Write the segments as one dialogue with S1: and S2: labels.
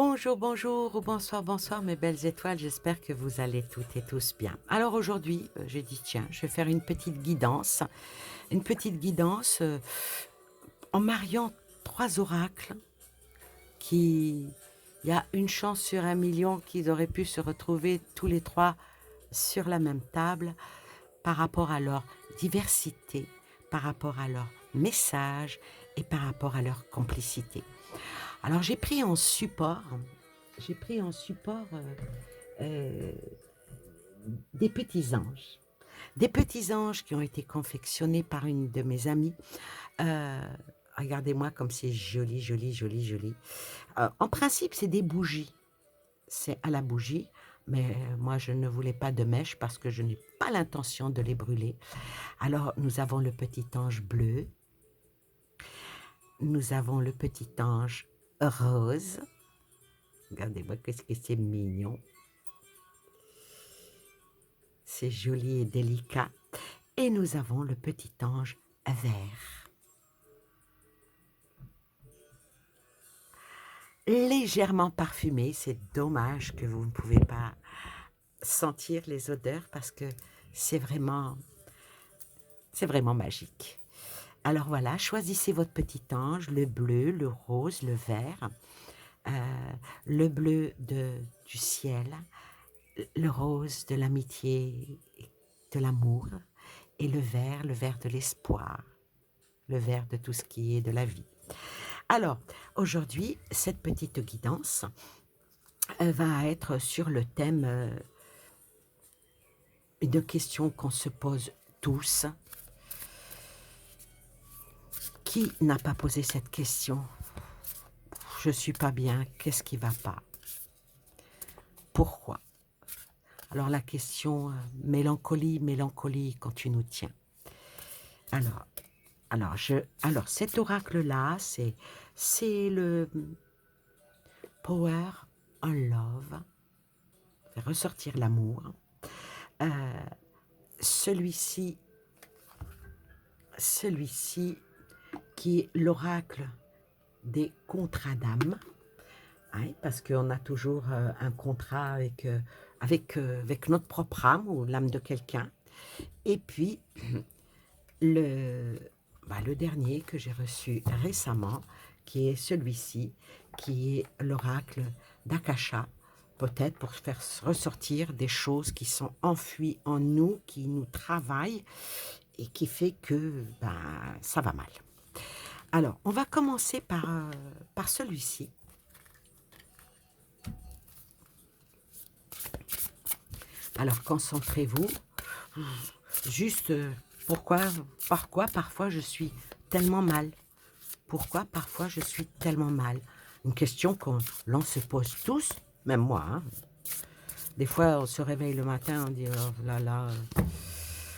S1: Bonjour, bonjour ou bonsoir, bonsoir mes belles étoiles, j'espère que vous allez toutes et tous bien. Alors aujourd'hui, j'ai dit tiens, je vais faire une petite guidance en mariant trois oracles qui, il y a une chance sur un million qu'ils auraient pu se retrouver tous les trois sur la même table par rapport à leur diversité, par rapport à leur message et par rapport à leur complicité. Alors j'ai pris en support euh, des petits anges qui ont été confectionnés par une de mes amies. Euh, Regardez-moi comme c'est joli, joli, joli, joli. En principe, c'est des bougies, c'est à la bougie, mais moi je ne voulais pas de mèche parce que je n'ai pas l'intention de les brûler. Alors nous avons le petit ange bleu, nous avons le petit ange rose. Regardez-moi qu'est-ce que c'est mignon. C'est joli et délicat. Et nous avons le petit ange vert, légèrement parfumé. C'est dommage que vous ne pouvez pas sentir les odeurs parce que c'est vraiment, c'est vraiment magique. Alors voilà, choisissez votre petit ange, le bleu, le rose, le vert, euh, le bleu du ciel, le rose de l'amitié, de l'amour, et le vert de l'espoir, le vert de tout ce qui est de la vie. Alors, aujourd'hui, cette petite guidance va être sur le thème de questions qu'on se pose tous. Qui n'a pas posé cette question? Je suis pas bien, qu'est-ce qui va pas? Pourquoi? Alors la question mélancolie, mélancolie quand tu nous tiens. Alors, alors cet oracle-là, c'est le Power on Love, fait ressortir l'amour. Euh, celui-ci, celui-ci qui est l'oracle des contrats d'âme, hein, parce qu'on a toujours un contrat avec notre propre âme ou l'âme de quelqu'un. Et puis, le, le dernier que j'ai reçu récemment, qui est celui-ci, qui est l'oracle d'Akasha, peut-être pour faire ressortir des choses qui sont enfuies en nous, qui nous travaillent et qui fait que ça va mal. Alors, on va commencer par celui-ci. Alors, concentrez-vous. Juste, pourquoi parfois je suis tellement mal? Pourquoi parfois je suis tellement mal? Une question l'on se pose tous, même moi. Hein. Des fois, on se réveille le matin, on dit oh là là,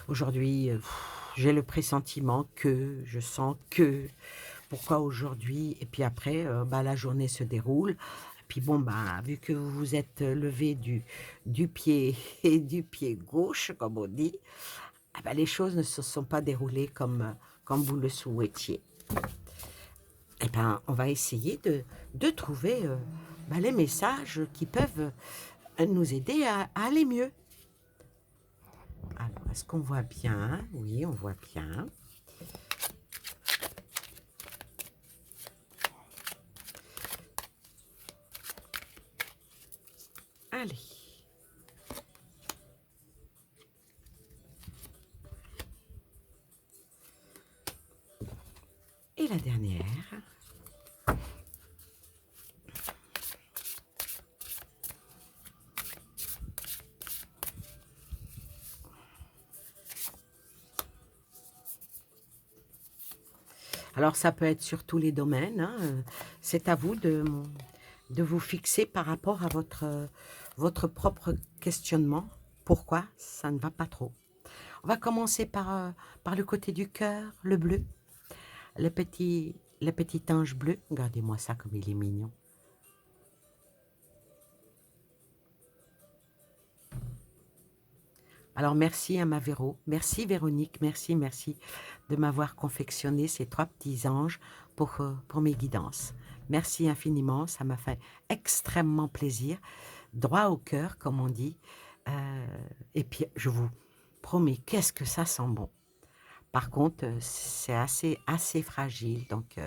S1: aujourd'hui, j'ai le pressentiment que, je sens que, pourquoi aujourd'hui? Et puis après, la journée se déroule. Et puis bon, vu que vous vous êtes levé du pied et du pied gauche, comme on dit, les choses ne se sont pas déroulées comme vous le souhaitiez. Eh bien, on va essayer de trouver les messages qui peuvent nous aider à aller mieux. Alors, est-ce qu'on voit bien? Oui, on voit bien. Allez. Et la dernière. Alors, ça peut être sur tous les domaines. Hein. C'est à vous de vous fixer par rapport à votre propre questionnement. Pourquoi ça ne va pas trop? On va commencer par le côté du cœur, le bleu. Le petit ange bleu. Regardez-moi ça comme il est mignon. Alors, merci à ma Véro. Merci Véronique. Merci, merci de m'avoir confectionné ces trois petits anges pour mes guidances. Merci infiniment, ça m'a fait extrêmement plaisir. Droit au cœur, comme on dit. Et puis, je vous promets, qu'est-ce que ça sent bon. Par contre, c'est assez fragile, donc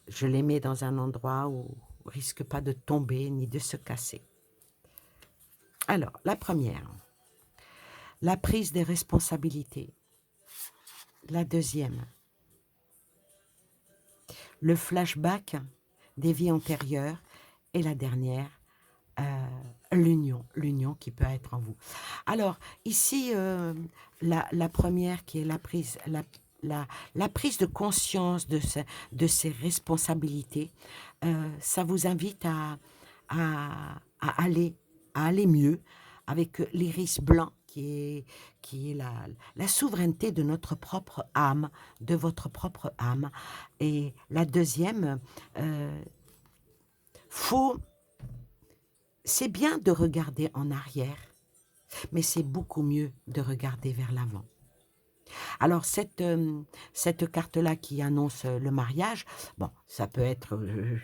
S1: je les mets dans un endroit où on risque pas de tomber ni de se casser. Alors, la première, la prise des responsabilités. La deuxième, le flashback des vies antérieures. Et la dernière, l'union qui peut être en vous. Alors, ici, la première qui est la prise de conscience de ces responsabilités, ça vous invite à aller mieux avec l'iris blanc qui est la souveraineté de notre propre âme, de votre propre âme. Et la deuxième, c'est bien de regarder en arrière, mais c'est beaucoup mieux de regarder vers l'avant. Alors, cette carte-là qui annonce le mariage, bon, ça peut être,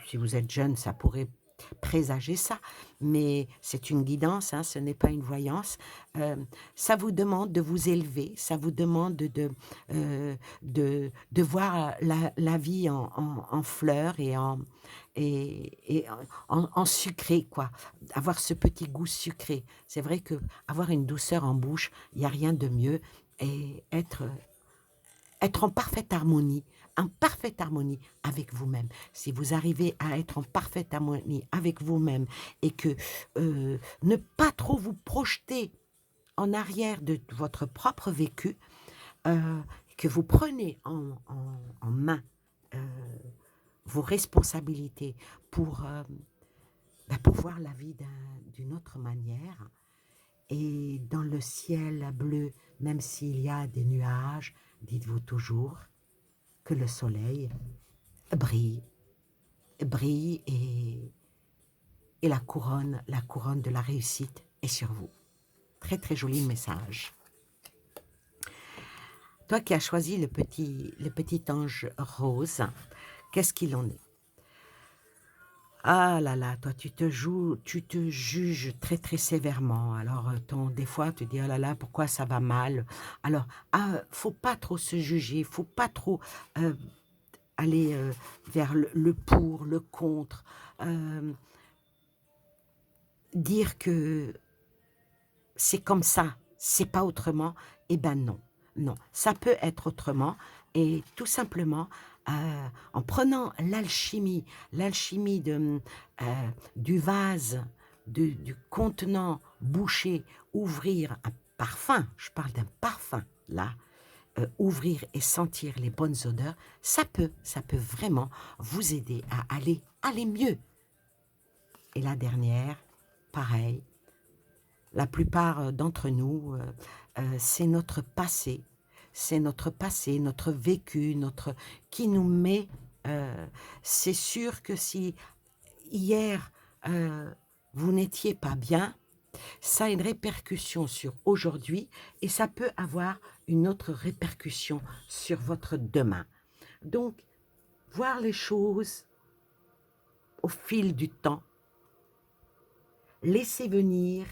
S1: si vous êtes jeune, ça pourrait présager ça, mais c'est une guidance, hein, ce n'est pas une voyance. Ça vous demande de vous élever, ça vous demande de voir la vie en fleurs et en sucré, quoi. Avoir ce petit goût sucré. C'est vrai que avoir une douceur en bouche, il n'y a rien de mieux, et être en parfaite harmonie avec vous-même. Si vous arrivez à être en parfaite harmonie avec vous-même et que ne pas trop vous projeter en arrière de votre propre vécu, que vous prenez en main vos responsabilités pour voir la vie d'une autre manière, et dans le ciel bleu, même s'il y a des nuages, dites-vous toujours que le soleil brille, brille et la couronne de la réussite est sur vous. Très très joli message. Toi qui as choisi le petit ange rose, qu'est-ce qu'il en est? Ah là là, toi tu te juges très très sévèrement. Alors des fois tu dis, oh là là, pourquoi ça va mal? Alors, faut pas trop se juger, faut pas trop aller vers le pour, le contre, dire que c'est comme ça, c'est pas autrement. Eh ben non, non, ça peut être autrement, et tout simplement en prenant l'alchimie du vase, du contenant bouché, ouvrir un parfum, je parle d'un parfum là, ouvrir et sentir les bonnes odeurs, ça peut vraiment vous aider à aller mieux. Et la dernière, pareil, la plupart d'entre nous, c'est notre passé, notre vécu, qui nous met. C'est sûr que si hier vous n'étiez pas bien, ça a une répercussion sur aujourd'hui, et ça peut avoir une autre répercussion sur votre demain. Donc, voir les choses au fil du temps, laisser venir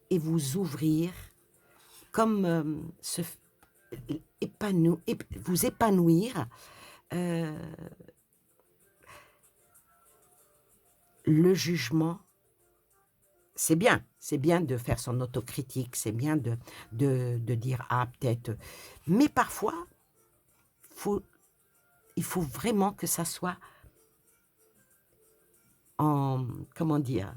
S1: et vous ouvrir, comme vous épanouir. Le jugement, c'est bien de faire son autocritique, c'est bien de dire « Ah, peut-être », mais parfois, il faut vraiment que ça soit comment dire,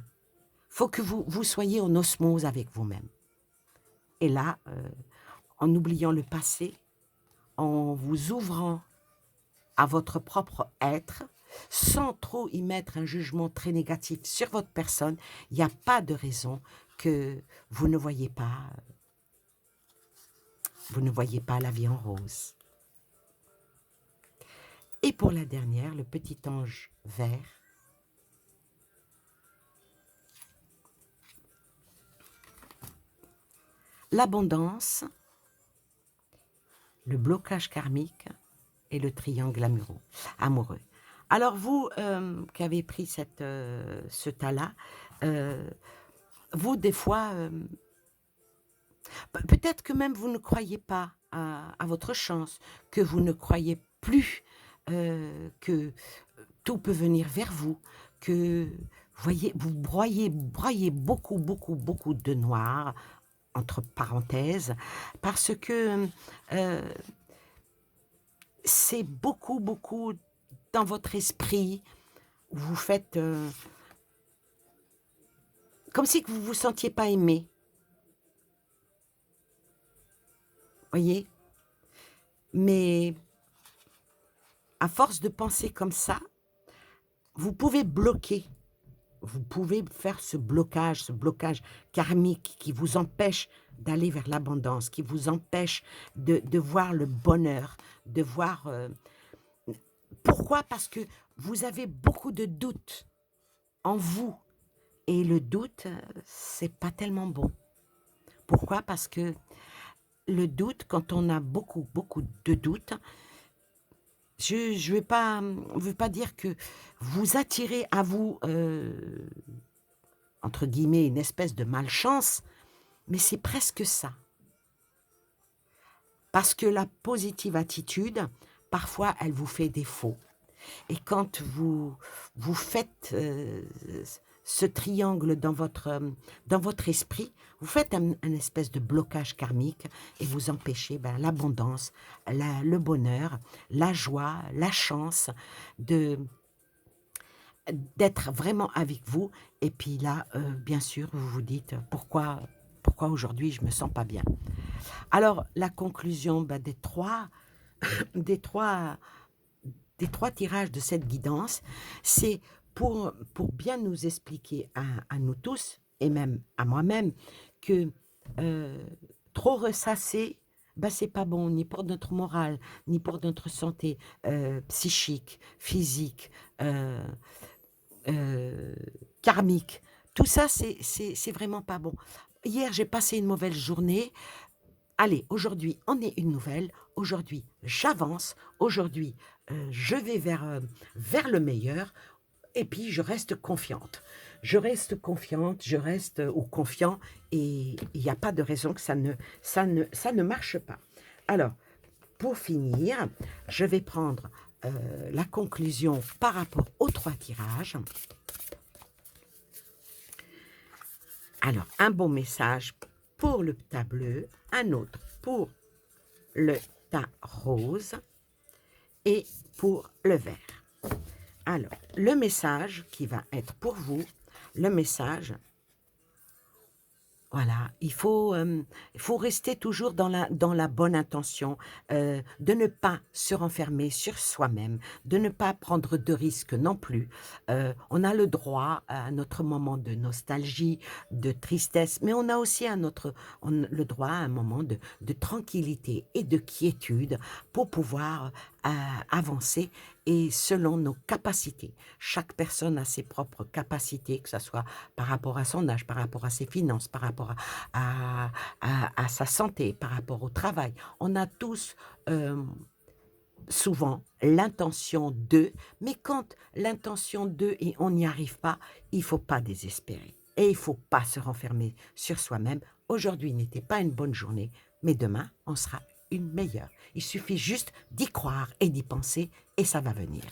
S1: faut que vous soyez en osmose avec vous-même. Et là, en oubliant le passé, en vous ouvrant à votre propre être, sans trop y mettre un jugement très négatif sur votre personne, il n'y a pas de raison que vous ne voyez pas la vie en rose. Et pour la dernière, le petit ange vert, l'abondance, le blocage karmique et le triangle amoureux. Alors vous, qui avez pris ce tas-là, heu, vous des fois, peut-être que même vous ne croyez pas à votre chance, que vous ne croyez plus, que tout peut venir vers vous, que voyez, vous broyez beaucoup, beaucoup, beaucoup de noir, entre parenthèses, parce que, c'est beaucoup, beaucoup dans votre esprit. Vous faites, comme si que vous vous sentiez pas aimé, voyez? Mais à force de penser comme ça, vous pouvez bloquer. Vous pouvez faire ce blocage karmique qui vous empêche d'aller vers l'abondance, qui vous empêche de voir le bonheur, de voir, pourquoi? Parce que vous avez beaucoup de doutes en vous et le doute, c'est pas tellement bon. Pourquoi? Parce que le doute, quand on a beaucoup, beaucoup de doutes, je vais pas dire que vous attirez à vous, entre guillemets, «une espèce de malchance», mais c'est presque ça. Parce que la positive attitude, parfois, elle vous fait défaut. Et quand vous faites, ce triangle dans votre esprit, vous faites un espèce de blocage karmique et vous empêchez, ben, l'abondance, le bonheur, la joie, la chance de d'être vraiment avec vous. Et puis là, bien sûr, vous vous dites: «Pourquoi aujourd'hui je me sens pas bien?» Alors la conclusion, bah, des 3 des 3 tirages de cette guidance, c'est pour bien nous expliquer à nous tous et même à moi-même que, heu, trop ressasser, bah, c'est pas bon ni pour notre morale, ni pour notre santé, psychique, physique, heu heu, karmique. Tout ça, c'est vraiment pas bon. Hier, j'ai passé une mauvaise journée. Allez, aujourd'hui en est une nouvelle. Aujourd'hui, j'avance. Aujourd'hui, je vais vers le meilleur et puis je reste confiante. Je reste confiante, je reste, ou confiant, et il y a pas de raison que ça ne marche pas. Alors, pour finir, je vais prendre, la conclusion par rapport aux 3 tirages. Alors, un bon message pour le tas bleu, un autre pour le tas rose et pour le vert. Alors, le message qui va être pour vous, le message, voilà, il faut rester toujours dans la bonne intention, de ne pas se renfermer sur soi-même, de ne pas prendre de risques non plus. On a le droit à notre moment de nostalgie, de tristesse, mais on a aussi le droit à un moment de tranquillité et de quiétude pour pouvoir, avancer, et selon nos capacités. Chaque personne a ses propres capacités, que ça soit par rapport à son âge, par rapport à ses finances, par rapport à sa santé, par rapport au travail. On a tous, souvent l'intention de, mais quand l'intention de et on n'y arrive pas, il faut pas désespérer et il faut pas se renfermer sur soi-même. Aujourd'hui n'était pas une bonne journée, mais demain en sera une meilleure. Il suffit juste d'y croire et d'y penser et ça va venir.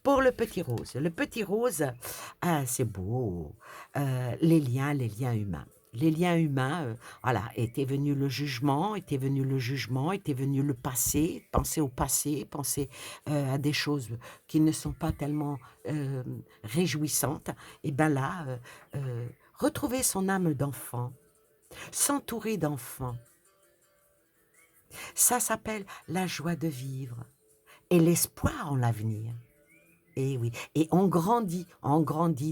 S1: Pour le petit rose, ah, c'est beau, les liens humains. Les liens humains, voilà, était venu le jugement, était venu le passé, penser, à des choses qui ne sont pas tellement, réjouissantes. Et ben là, retrouver son âme d'enfant, s'entourer d'enfants, ça s'appelle la joie de vivre et l'espoir en l'avenir. Et oui, et on grandit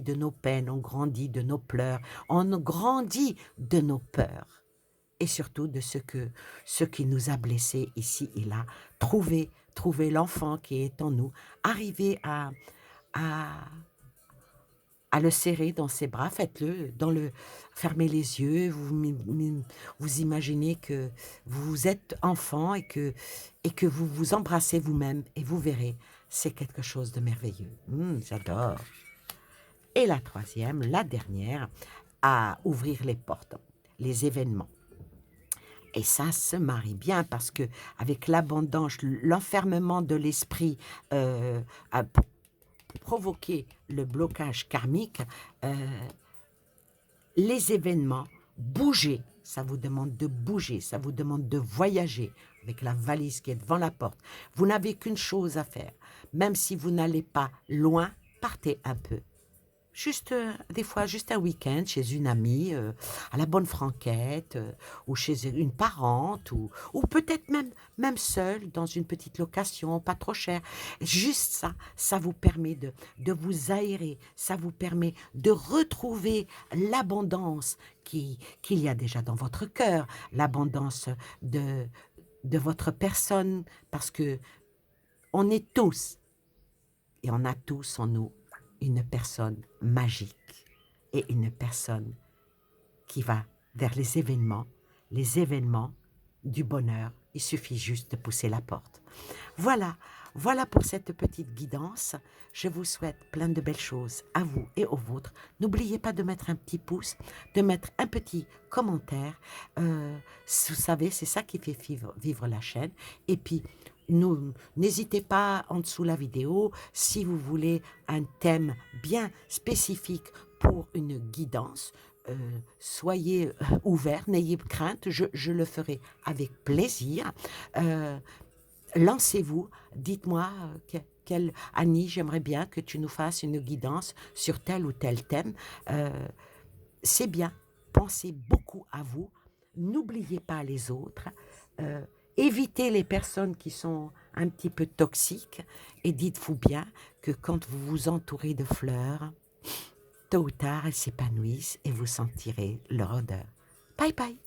S1: de nos peines, on grandit de nos pleurs, on grandit de nos peurs et surtout de ce qui nous a blessés ici et là. Trouver l'enfant qui est en nous, arriver à à le serrer dans ses bras, faites-le, fermez les yeux, vous imaginez que vous êtes enfant et que vous vous embrassez vous-même et vous verrez, c'est quelque chose de merveilleux. J'adore. Et la troisième, la dernière, à ouvrir les portes, les événements. Et ça se marie bien parce que avec l'abondance, l'enfermement de l'esprit pour provoquer le blocage karmique, les événements, bouger, ça vous demande de bouger, ça vous demande de voyager avec la valise qui est devant la porte. Vous n'avez qu'une chose à faire, même si vous n'allez pas loin, partez un peu. Juste, des fois, juste un week-end chez une amie, à la bonne franquette, ou chez une parente, ou peut-être même seule, dans une petite location, pas trop chère. Juste ça, ça vous permet de vous aérer, ça vous permet de retrouver l'abondance qu'il y a déjà dans votre cœur, l'abondance de, de votre personne, parce que on est tous, et on a tous en nous, une personne magique et une personne qui va vers les événements du bonheur. Il suffit juste de pousser la porte. Voilà, voilà pour cette petite guidance. Je vous souhaite plein de belles choses à vous et aux vôtres. N'oubliez pas de mettre un petit pouce, de mettre un petit commentaire. Vous savez, c'est ça qui fait vivre la chaîne. Et puis, n'hésitez pas en dessous la vidéo, si vous voulez un thème bien spécifique pour une guidance, soyez ouverts, n'ayez crainte, je le ferai avec plaisir. Lancez-vous, dites-moi, Annie, j'aimerais bien que tu nous fasses une guidance sur tel ou tel thème. C'est bien, pensez beaucoup à vous, n'oubliez pas les autres, évitez les personnes qui sont un petit peu toxiques et dites-vous bien que quand vous vous entourez de fleurs, tôt ou tard, elles s'épanouissent et vous sentirez leur odeur. Bye bye.